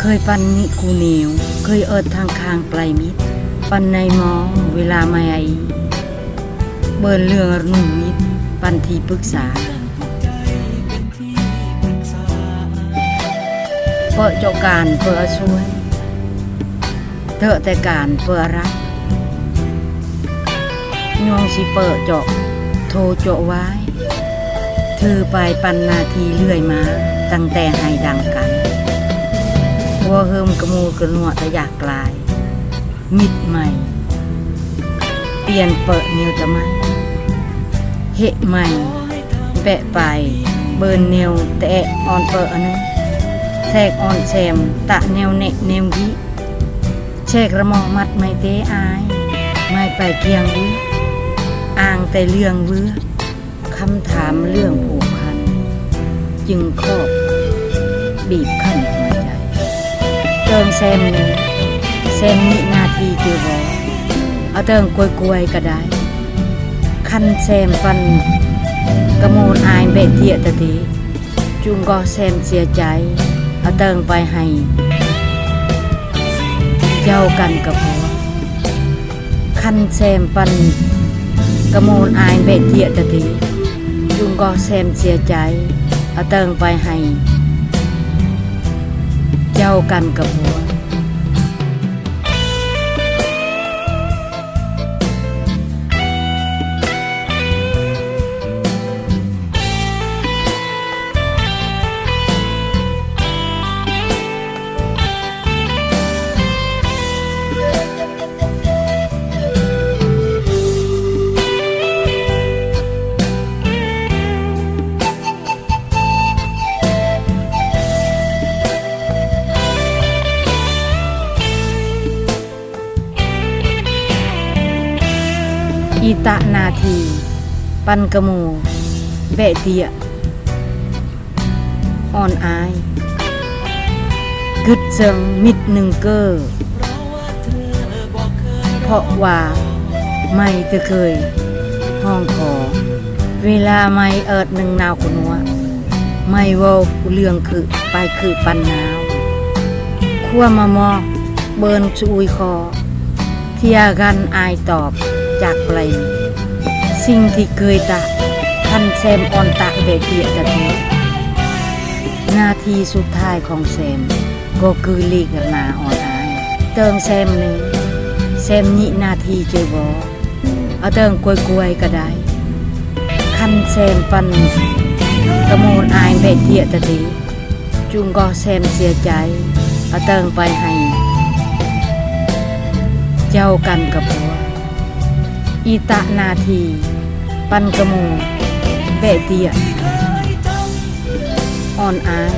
เคยปันนิกูเหนียวเคยเอิดทางคางไกลมิดปันในมองเวลาไม่ไอเบิร์นเรื่องหนุ่มมิดปันทีปรึกษาเปิดเจ้าการเปิดช่วยเถอะแต่การเปิดรักยองสิเปิดเจาะโทรเจาะไว้เธอไปปันนาทีเลื่อยมาตั้งแต่ให้ดังกันว่าเฮิมกระมูกระหนวดแต่อยากกลายมิดใหม่เปลี่ยนเปิดนิวตะไมเหะใหม่แปะไปเบิร์นเนวแต่ออนเปิดอันนั้นแทรกออนแซมตะแนวเนกแนววิแชกระมองมัดไม่เตะอายไม่ไปเกียงวิอ่างแต่เรื่องเวื้อคำถามเรื่องผูกพันจึงครอบบีบขั้นหัวใจเติมแซมหนึ่งแซมนินาทีเจอบอเอาเติมกวยๆก็ได้คันแซมปันกระโมนอายเบะเทียตะทีจุงก็แซมเสียใจเอาเติมไปให้เจ้ากันกับหัวคันแซมปันกระโมนอายเบะเทียตะทีจุงก็แซมเสียใจเอาเติมไปให้เจ้ากันกับหัวอีตะนาทีปันกระมูเบะเตียอ่อนอายกึดเซิงมิดหนึ่งเกอเพราะว่าไม่จะเคยห้องขอเวลาไม่เอิดหนึ่งนาวขนัวไม่โวเรื่องคือไปคือปันนาวขั้วมามอเบิร์นชุยคอเทียกันอายตอบจากไกลสิ่งที่เคยตะทันแซมออนตะเบเตียตะทีนาทีสุดท้ายของแซมก็คือลีกนาออนอายเติมแซมหนึ่งแซมนินาทีเจอบอเอาเติมกวยๆก็ได้คันแซมปันกระโมนอายเบเตียตะทีจุงก็แซมเสียใจเอาเติมไปให้เจ้ากันกับหัวอีตะนาทีปันกระมูเบะเตียอ่อนอาย